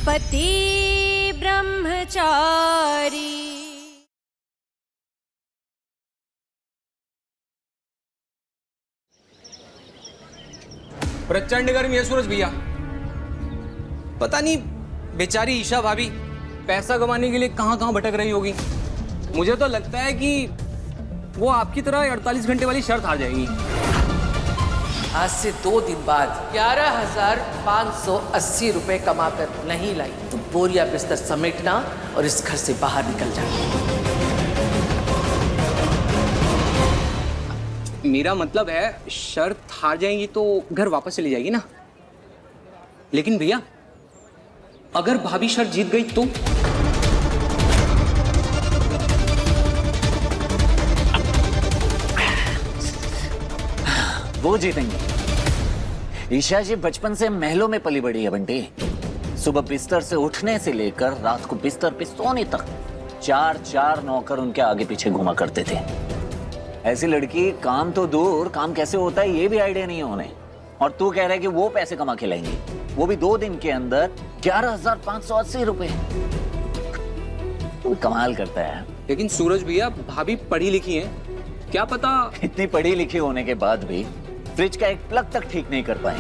पति ब्रह्मचारी। प्रचंड गर्मी है सूरज भैया। पता नहीं बेचारी ईशा भाभी पैसा कमाने के लिए कहां कहां भटक रही होगी। मुझे तो लगता है कि वो आपकी तरह 48 घंटे वाली शर्त हार जाएगी। आज से 2 दिन बाद 11,580 रुपए कमाकर नहीं लाई तो बोरिया बिस्तर समेटना और इस घर से बाहर निकल जाना। मेरा मतलब है शर्त हार जाएंगी तो घर वापस चली जाएगी ना। लेकिन भैया अगर भाभी शर्त जीत गई तो वो जीतेंगे। ईशा जी बचपन से महलों में पली बड़ी है बंटी। सुबह बिस्तर से उठने से लेकर रात को बिस्तर पे सोने तक 4 नौकर उनके आगे पीछे घुमा करते थे। ऐसी लड़की काम तो दूर, काम कैसे होता है ये भी आइडिया नहीं है उन्हें। और तू कह रहा है कि वो पैसे कमा के लाएंगी, वो भी 2 दिन के अंदर 11,580 रुपए। तू कमाल करता है। लेकिन सूरज भैया भाभी पढ़ी लिखी हैं, क्या पता। इतनी पढ़ी लिखी होने के बाद भी फ्रिज का एक प्लग तक ठीक नहीं कर पाए।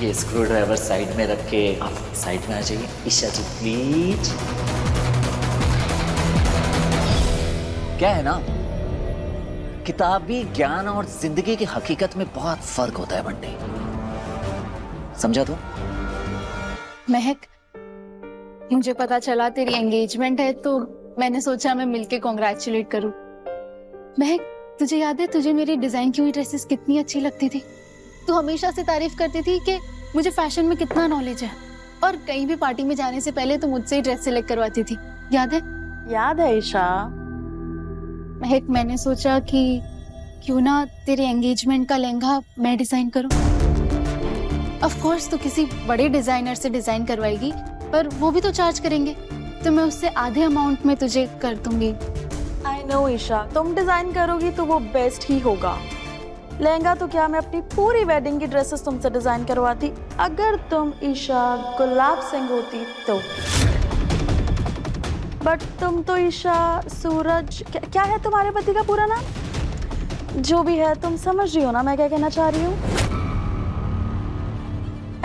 ये स्क्रू ड्राइवर साइड में रख के आप साइड में आ जाइए ईशा जी प्लीज। क्या है ना, किताबी ज्ञान और जिंदगी की हकीकत में बहुत फर्क होता है बंटी, समझा तू? महक, मुझे पता चला तेरी एंगेजमेंट है तो मैंने सोचा मैं मिलके कॉन्ग्रेचुलेट करूं। महक, तुझे याद है तुझे मेरी डिजाइन की हुई ड्रेसेस कितनी अच्छी लगती थी? तू हमेशा से तारीफ करती थी कि मुझे फैशन में कितना नॉलेज है, और कहीं भी पार्टी में जाने से पहले तो मुझसे ही ड्रेस सिलेक्ट करवाती थी। याद है? याद है ईशा। महक, मैंने सोचा कि क्यों ना तेरे एंगेजमेंट का लहंगा मैं डिजाइन करूं। ऑफ कोर्स तू किसी बड़े डिजाइनर से डिजाइन करवाएगी, पर वो भी तो चार्ज करेंगे, तो मैं उससे आधे अमाउंट में तुझे कर दूंगी। आई नो ईशा, तुम डिजाइन करोगी तो वो बेस्ट ही होगा। लहंगा तो क्या, मैं अपनी पूरी वेडिंग की ड्रेसेस तुमसे डिजाइन करवाती अगर तुम ईशा गुलाब सिंह होती तो। बट तुम तो ईशा सूरज, क्या है तुम्हारे पति का पूरा नाम? जो भी है तुम समझ रही हो ना मैं क्या कहना चाह रही हूँ।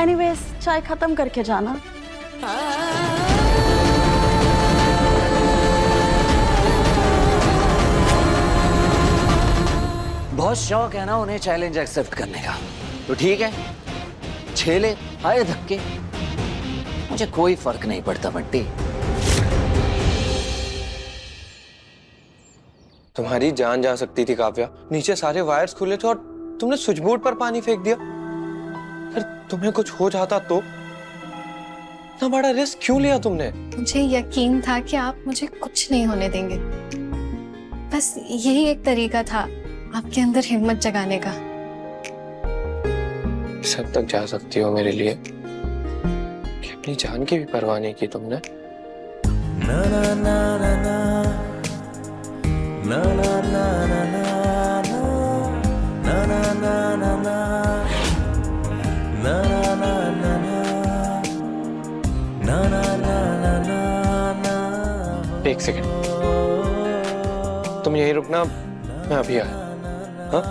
एनीवेज, चाय खत्म करके जाना। बहुत शौक है ना उन्हें चैलेंज एक्सेप्ट करने का, तो ठीक है, झेले आए धक्के, मुझे कोई फर्क नहीं पड़ता बंटी। तुम्हारी जान जा सकती थी काव्या। नीचे सारे वायर्स खुले थे और तुमने स्विच बोर्ड पर पानी फेंक दिया। फिर तुम्हें कुछ हो जाता तो? इतना बड़ा रिस्क क्यों लिया तुमने? मुझे यकीन था कि आप मुझे कुछ नहीं होने देंगे। बस यही एक तरीका था आपके अंदर हिम्मत जगाने का। सब तक जा सकती हो मेरे लिए कि अपनी जान की भी परवाह नहीं की तुमने। ना ना ना ना ना ना ना ना ना ना ना ना ना ना ना। एक सेकंड, तुम यहीं रुकना, मैं अभी आया। हाँ?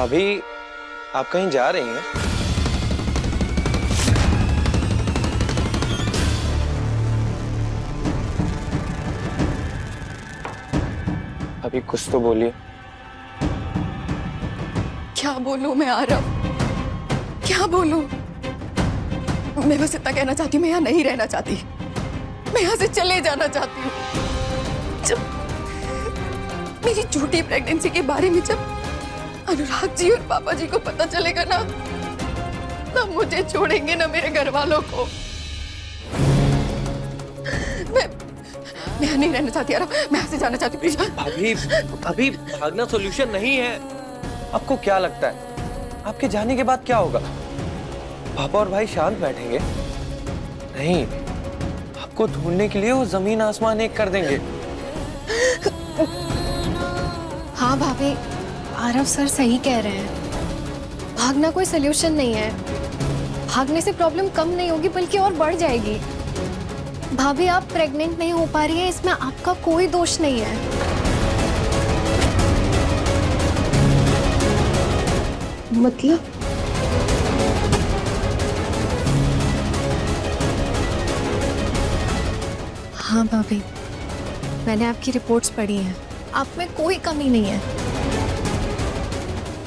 अभी आप कहीं जा रही हैं? अभी कुछ तो बोलिए। क्या बोलूं मैं आरव, क्या बोलूं? मैं बस इतना कहना चाहती हूँ, मैं यहाँ नहीं रहना चाहती, मैं यहाँ से चले जाना चाहती हूँ। जब मेरी झूठी प्रेगनेंसी के बारे में जब अनुराग जी और पापा जी को पता चलेगा ना, तब मुझे छोड़ेंगे ना मेरे घर वालों को। मैं यहाँ नहीं रहना चाहती यार, मैं यहाँ से जाना चाहती हूँ। अभी भागना सॉल्यूशन नहीं है। आपको क्या लगता है आपके जाने के बाद क्या होगा? पापा और भाई शांत बैठेंगे? नहीं, आपको ढूंढने के लिए वो जमीन आसमान एक कर देंगे। हाँ भाभी, आरव सर सही कह रहे हैं। भागना कोई सलूशन नहीं है। भागने से प्रॉब्लम कम नहीं होगी बल्कि और बढ़ जाएगी। भाभी, आप प्रेग्नेंट नहीं हो पा रही हैं, इसमें आपका कोई दोष नहीं है। मतलब? हाँ भाभी, मैंने आपकी रिपोर्ट्स पढ़ी हैं। आप में कोई कमी नहीं है।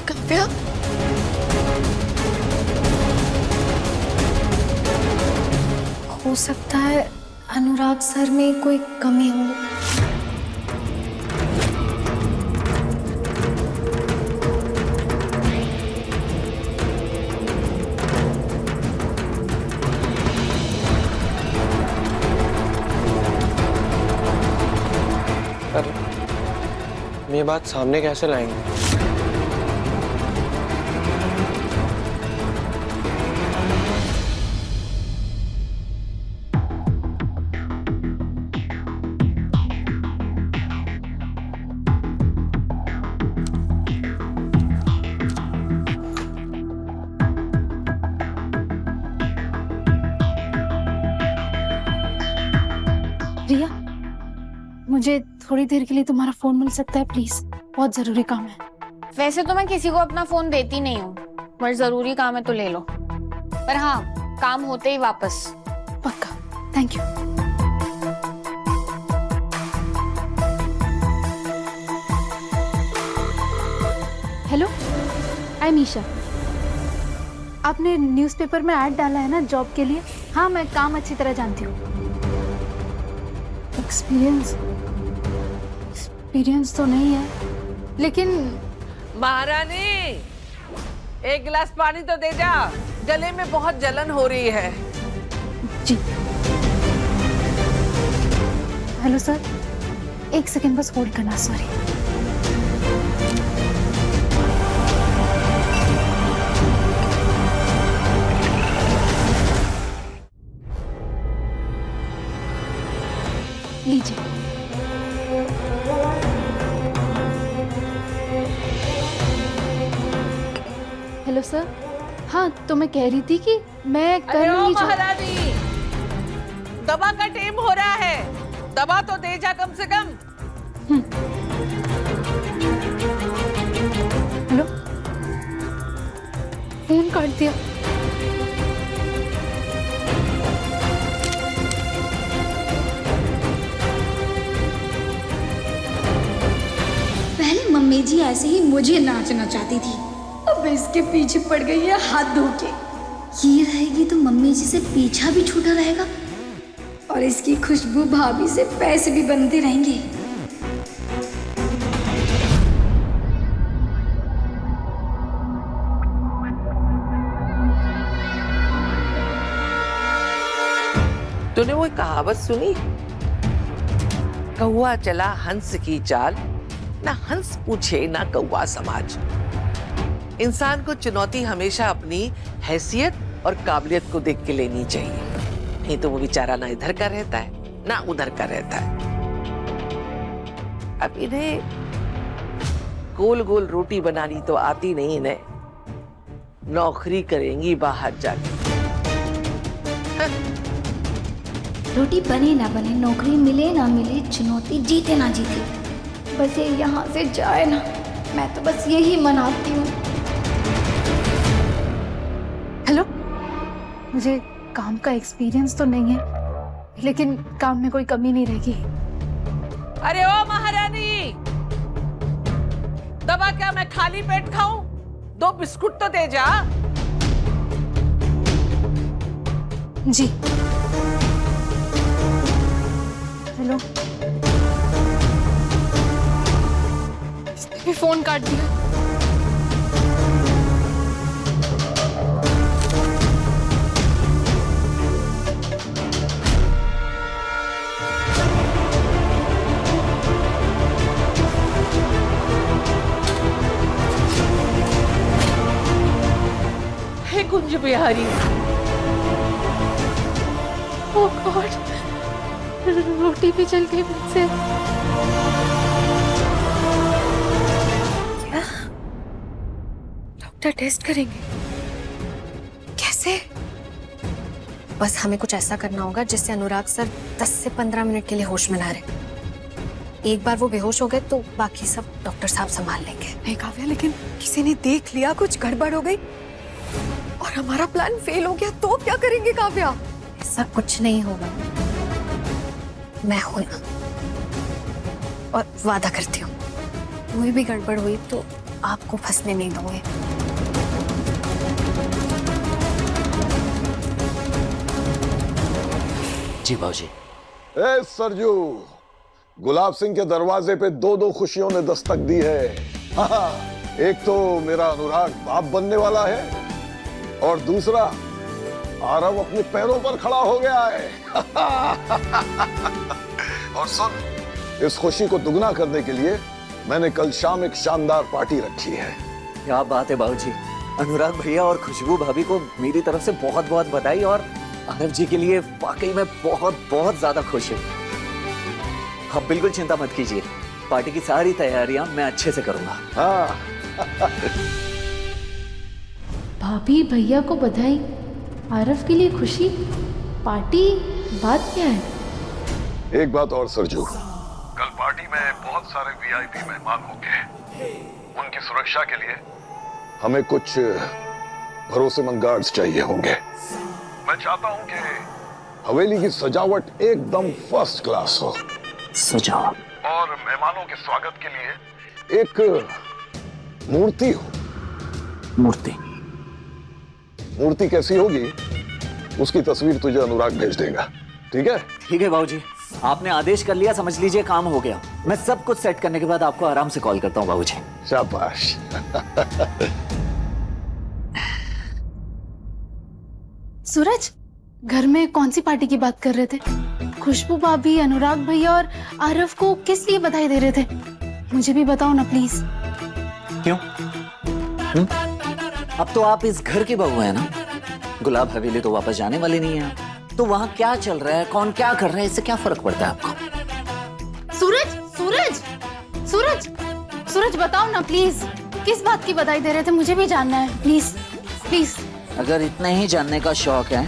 काव्या, हो सकता है अनुराग सर में कोई कमी हो। पर हम ये बात सामने कैसे लाएंगे? रिया, मुझे थोड़ी देर के लिए तुम्हारा फोन मिल सकता है प्लीज? बहुत जरूरी काम है। वैसे तो मैं किसी को अपना फोन देती नहीं हूँ, पर जरूरी काम है तो ले लो। पर हाँ, काम होते ही वापस। पक्का, thank you. Hello, I am Isha. आपने न्यूज़पेपर में ऐड डाला है ना जॉब के लिए? हाँ, मैं काम अच्छी तरह जानती हूँ। एक्सपीरियंस तो नहीं है, लेकिन महारानी, एक गिलास पानी तो दे जा, गले में बहुत जलन हो रही है। जी। हेलो सर, एक सेकंड बस होल्ड करना, सॉरी। लीजिए। Hello sir. हाँ, तो मैं कह रही थी कि मैं कर अरे ओ लूंगी महारानी, दवा का टाइम हो रहा है, दवा तो दे जा कम से कम। हेलो, फोन काट दिया। पहले मम्मी जी ऐसे ही मुझे नाचना चाहती थी, अब इसके पीछे पड़ गई है हाथ धो के। ये रहेगी तो मम्मी जी से पीछा भी छूटा रहेगा और इसकी खुशबू भाभी से पैसे भी बनते रहेंगे। तूने वो कहावत सुनी, कौवा चला हंस की चाल, ना हंस पूछे ना कौवा समाज। इंसान को चुनौती हमेशा अपनी हैसियत और काबिलियत को देख के लेनी चाहिए, नहीं तो वो बेचारा ना इधर का रहता है ना उधर का रहता है। अब इन्हें गोल गोल रोटी बनानी तो आती नहीं, इन्हें नौकरी करेंगी बाहर जाके। रोटी बने ना बने, नौकरी मिले ना मिले, चुनौती जीते ना जीते, बस ये यहाँ से जाए ना, मैं तो बस यही मनाती हूँ। हेलो, मुझे काम का एक्सपीरियंस तो नहीं है, लेकिन काम में कोई कमी नहीं रहेगी। अरे ओ महारानी, दवा क्या मैं खाली पेट खाऊं? 2 बिस्कुट तो दे जा। जी। हेलो, इसने भी फोन काट दिया। हे कुंज बिहारी, जा रही हूँ। ओह गॉड, रोटी भी जल गई मुझसे। क्या डॉक्टर टेस्ट करेंगे? कैसे? बस हमें कुछ ऐसा करना होगा जिससे अनुराग सर 10 से 15 मिनट के लिए होश में ना रहे। एक बार वो बेहोश हो गए तो बाकी सब डॉक्टर साहब संभाल लेंगे। नहीं काव्या, लेकिन किसी ने देख लिया, कुछ गड़बड़ हो गई और हमारा प्लान फेल हो गया तो क्या करेंगे काव्या? ऐसा कुछ नहीं होगा, मैं हूं ना, और वादा करती हूँ कोई भी गड़बड़ हुई तो आपको फंसने नहीं दूंगी। जी बाबूजी। ए सरजू, गुलाब सिंह के दरवाजे पे दो दो खुशियों ने दस्तक दी है। हाँ, एक तो मेरा अनुराग बाप बनने वाला है और दूसरा आरव अपने पैरों पर खड़ा हो गया है। और सुन, इस खुशी को दुगना करने के लिए मैंने कल शाम एक शानदार पार्टी रखी है। क्या बात है बाबूजी। अनुराग भैया और खुशबू भाभी को मेरी तरफ से बहुत बहुत बधाई, और आरव जी के लिए वाकई में बहुत बहुत ज्यादा खुश हूँ। आप बिल्कुल चिंता मत कीजिए, पार्टी की सारी तैयारियां मैं अच्छे से करूंगा। हाँ। भाभी भैया को बधाई, आरव के लिए खुशी, पार्टी, बात क्या है? एक बात और सरजू, कल पार्टी में बहुत सारे वीआईपी मेहमान होंगे। उनकी सुरक्षा के लिए हमें कुछ भरोसेमंद गार्ड्स चाहिए होंगे। मैं चाहता हूं कि हवेली की सजावट एकदम फर्स्ट क्लास हो। सजावट? और मेहमानों के स्वागत के लिए एक मूर्ति हो। मूर्ति? मूर्ति कैसी होगी उसकी तस्वीर तुझे अनुराग भेज देगा, ठीक है? ठीक है बाबूजी, आपने आदेश कर लिया, समझ लीजिए काम हो गया। मैं सब कुछ सेट करने के बाद आपको आराम से कॉल करता हूँ बाबूजी। शाबाश। सूरज, घर में कौन सी पार्टी की बात कर रहे थे? खुशबू भाभी, अनुराग भैया और आरव को किस लिए बधाई दे रहे थे? मुझे भी बताओ ना प्लीज। क्यों? अब तो आप इस घर की बहू है ना, गुलाब हवेली तो वापस जाने वाली नहीं है, तो वहां क्या चल रहा है, कौन क्या कर रहा है, इससे क्या फर्क पड़ता है आपको? सूरज, सूरज, सूरज, सूरज बताओ ना प्लीज, किस बात की बधाई दे रहे थे? मुझे भी जानना है, प्लीज प्लीज। अगर इतना ही जानने का शौक है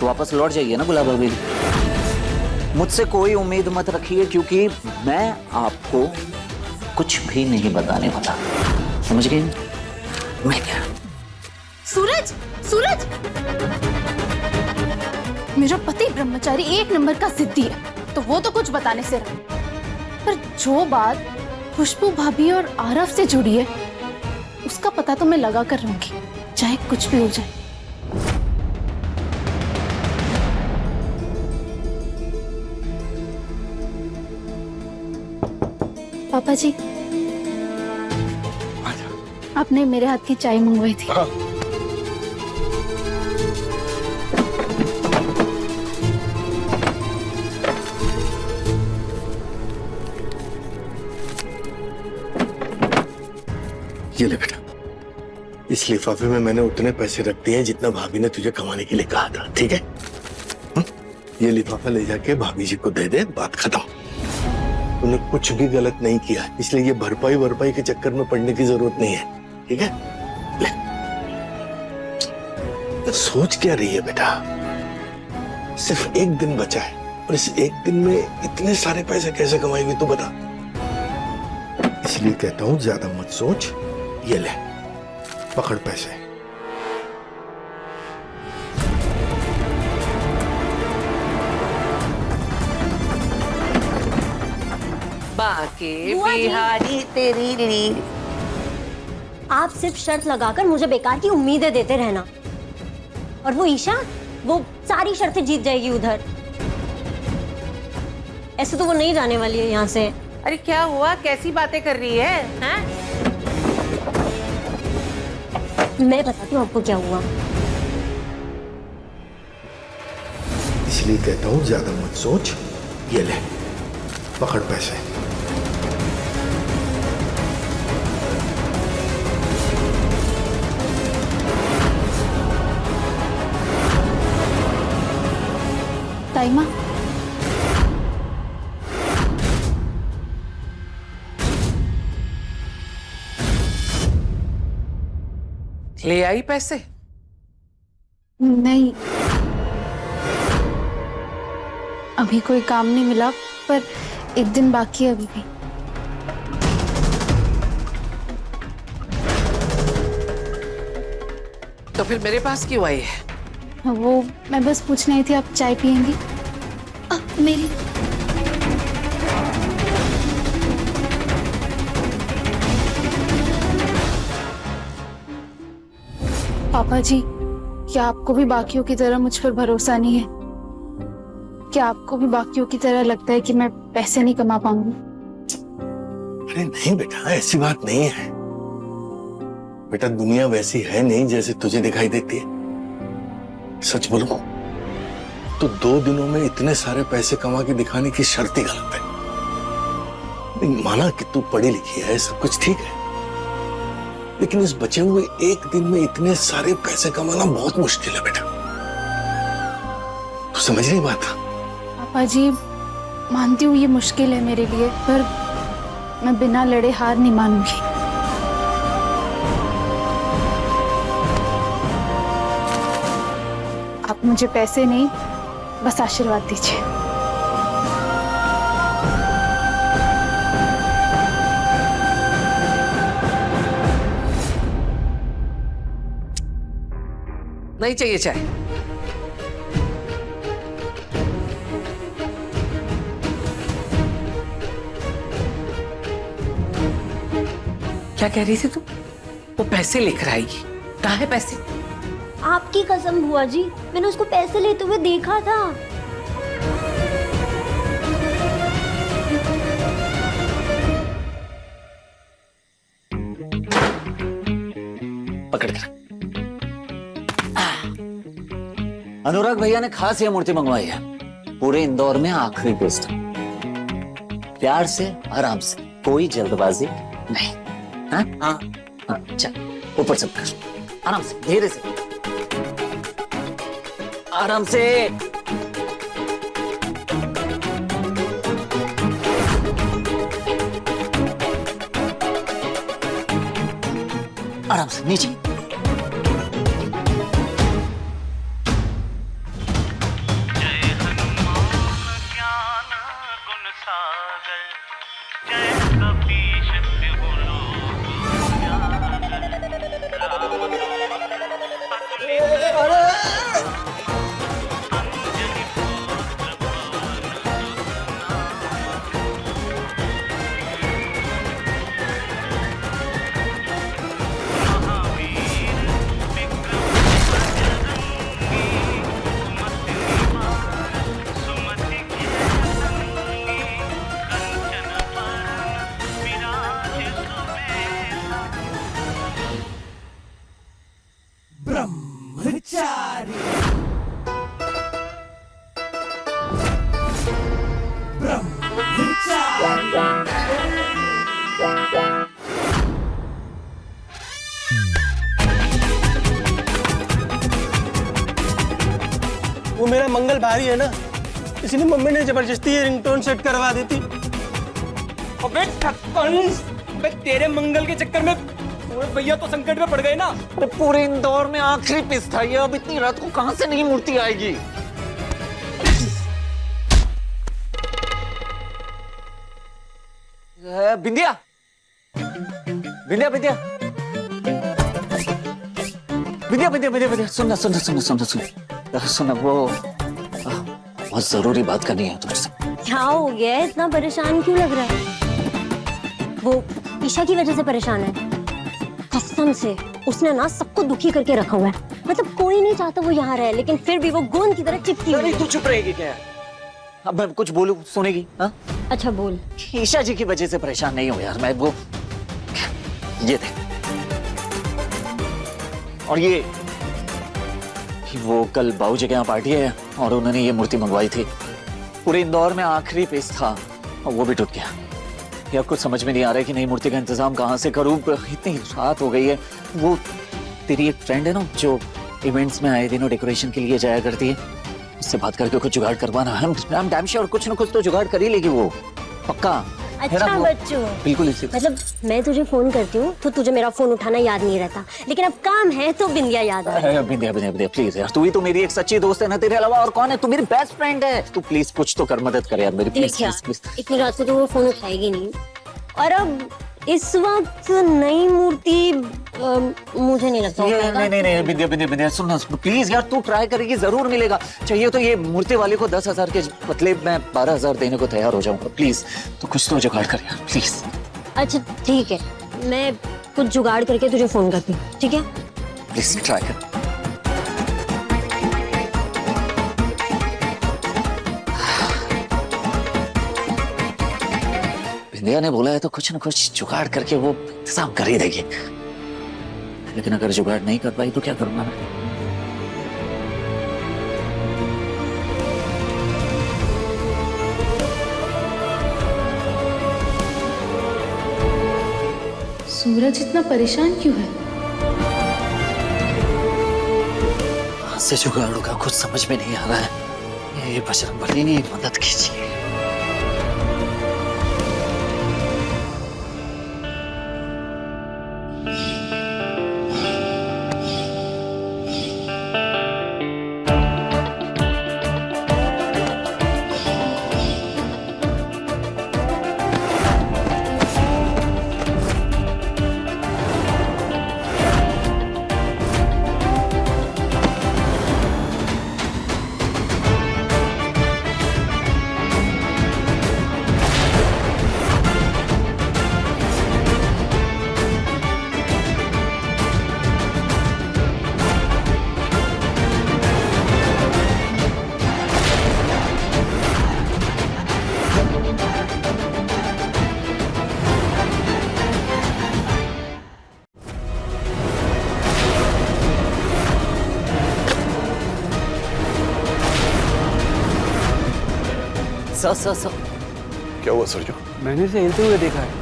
तो वापस लौट जाइए ना गुलाब हवेली। मुझसे कोई उम्मीद मत रखिए, क्योंकि मैं आपको कुछ भी नहीं बताने वाला, समझ गए? मैं क्या? सूरज, सूरज, मेरा पति ब्रह्मचारी एक नंबर का जिद्दी है, तो वो तो कुछ बताने से रहा, पर जो बात खुशबू भाभी और आरव से जुड़ी है उसका पता तो मैं लगा कर रहूंगी, चाहे कुछ भी हो जाए। पापा जी, आपने मेरे हाथ की चाय मंगवाई थी। ये ले बेटा, इस लिफाफे में मैंने उतने पैसे रख दिए हैं जितना भाभी ने तुझे कमाने के लिए कहा था, ठीक है? ये लिफाफा ले जाके भाभी जी को दे दे, बात खत्म। तूने कुछ भी गलत नहीं किया, इसलिए ये भरपाई के चक्कर में पड़ने की जरूरत नहीं है, ठीक है? ले। तो सोच क्या रही है बेटा? सिर्फ एक दिन बचा है और इस एक दिन में इतने सारे पैसे कैसे कमाएगी तू बता? इसलिए कहता हूं ज्यादा मत सोच, ये ले पकड़ पैसे। बाके बिहारी तेरी ली। आप सिर्फ शर्त लगाकर मुझे बेकार की उम्मीदें देते रहना, और वो ईशा, वो सारी शर्तें जीत जाएगी उधर। ऐसे तो वो नहीं जाने वाली है यहाँ से। अरे क्या हुआ, कैसी बातें कर रही है, हैं? मैं बताती हूँ आपको क्या हुआ। इसलिए कहता हूं ज्यादा मत सोच, ये ले पकड़ पैसे। ताई माँ, ले आई पैसे? नहीं, अभी कोई काम नहीं मिला, पर एक दिन बाकी है अभी भी। तो फिर मेरे पास क्यों आई है? वो मैं बस पूछने आई थी, आप चाय पियेंगी? मेरी पापा जी, क्या आपको भी बाकियों की तरह मुझ पर भरोसा नहीं है? क्या आपको भी बाकियों की तरह लगता है कि मैं पैसे नहीं कमा पाऊंगी? अरे नहीं बेटा, ऐसी बात नहीं है बेटा। दुनिया वैसी है नहीं जैसे तुझे दिखाई देती है। सच बोलूं तो 2 दिनों में इतने सारे पैसे कमा के दिखाने की शर्त ही गलत है। नहीं, माना कि तू पढ़ी लिखी है, सब कुछ ठीक है, लेकिन इस बचे हुए एक दिन में इतने सारे पैसे कमाना बहुत मुश्किल है बेटा। तू समझ रही बात? पापा जी, मानती हूँ ये मुश्किल है मेरे लिए, पर मैं बिना लड़े हार नहीं मानूंगी। आप मुझे पैसे नहीं, बस आशीर्वाद दीजिए। नहीं चाहिए चाय? क्या कह रही थी तू? वो पैसे लेकर आएगी? कहाँ है पैसे? आपकी कसम बुआ जी, मैंने उसको पैसे लेते हुए देखा था। पकड़ कर। अनुराग भैया ने खास ये मूर्ति मंगवाई है, पूरे इंदौर में आखिरी पेस्ट। प्यार से, आराम से, कोई जल्दबाजी नहीं। हाँ हाँ हाँ, चल ऊपर चल कर, आराम से, धीरे से, आराम से। आराम से नीचे। वो मेरा मंगल भाई है ना, इसलिए मम्मी ने जबरदस्ती ये रिंगटोन सेट करवा दी थी। अबे ठक्कन, अबे तेरे मंगल के चक्कर में पूरे भैया तो संकट में पड़ गए ना। अरे पूरे इंदौर में आखिरी पीस था ये, अब इतनी रात को कहां से नई मूर्ति आएगी? बिंदिया, बिंदिया, बिंदिया, बिंदिया, बिंदिया, बिंदिया, बिंदिया, सुनना, सुनना, सुनना, सुनना, सुनना, सुनना, वो बहुत जरूरी बात करनी है तुझसे। क्या हो गया है? इतना परेशान क्यों लग रहा है? वो ईशा की वजह से परेशान है? कसम से उसने ना सबको दुखी करके रखा हुआ है। मतलब कोई नहीं चाहता वो यहाँ रहे, लेकिन फिर भी वो गोंद की तरह चिपकी हुई है। तू चुप रहेगी क्या? अब मैं कुछ बोलूं सुनेगी? हाँ अच्छा बोल। ईशा जी की वजह से परेशान नहीं हूं यार मैं। वो ये थे, और ये वो कल बाबूजी के यहाँ पार्टी है और उन्होंने ये मूर्ति मंगवाई थी। पूरे इंदौर में आखिरी पीस था और वो भी टूट गया। ये अब कुछ समझ में नहीं आ रहा है कि नई मूर्ति का इंतजाम कहाँ से करूं। इतनी रात हो गई है। वो तेरी एक फ्रेंड है ना जो इवेंट्स में आए दिनों डेकोरेशन के लिए जाया करती है, उससे बात करके कुछ जुगाड़ करवाना। हम डैम श्योर कुछ ना कुछ तो जुगाड़ कर ही लेगी वो, पक्का। है ना अच्छा वो? बच्चों, बिल्कुल इसी। मतलब मैं तुझे फोन करती हूँ तो तुझे मेरा फोन उठाना याद नहीं रहता, लेकिन अब काम है तो बिंदिया याद आ रही है। बिंदिया बिंदिया बिंदिया प्लीज यार, तू ही तो मेरी एक सच्ची दोस्त है ना, तेरे अलावा और कौन है? तू मेरी बेस्ट फ्रेंड है, तू प्लीज कुछ तो कर, मदद कर यार मेरी, प्लीज देख यार, प्लीज प्लीज। इतनी रात को तो वो फोन उठाएगी नहीं। और अब इस वक्त नई मूर्ति मुझे नहीं लगता नहीं नहीं नहीं बिंदिया बिंदिया बिंदिया सुन प्लीज यार, तू ट्राई करेगी जरूर मिलेगा। चाहिए तो ये मूर्ति वाले को 10,000 के बदले मैं 12,000 देने को तैयार हो जाऊंगा। प्लीज तू कुछ तो जुगाड़ कर यार प्लीज। अच्छा ठीक है, मैं कुछ जुगाड़ करके तुझे फोन करती हूँ, ठीक है? प्लीज ट्राई कर। बिंदिया ने बोला है तो कुछ ना कुछ जुगाड़ करके वो इंतजाम कर ही देगी, लेकिन अगर जुगाड़ नहीं कर पाई तो क्या करूंगा मैं? सूरज इतना परेशान क्यों है? कहाँ से जुगाड़ होगा कुछ समझ में नहीं आ रहा है। ये बजरंगबली ने मदद कीजिए। क्या हुआ सरजू? मैंने इसे हिलते हुए देखा है।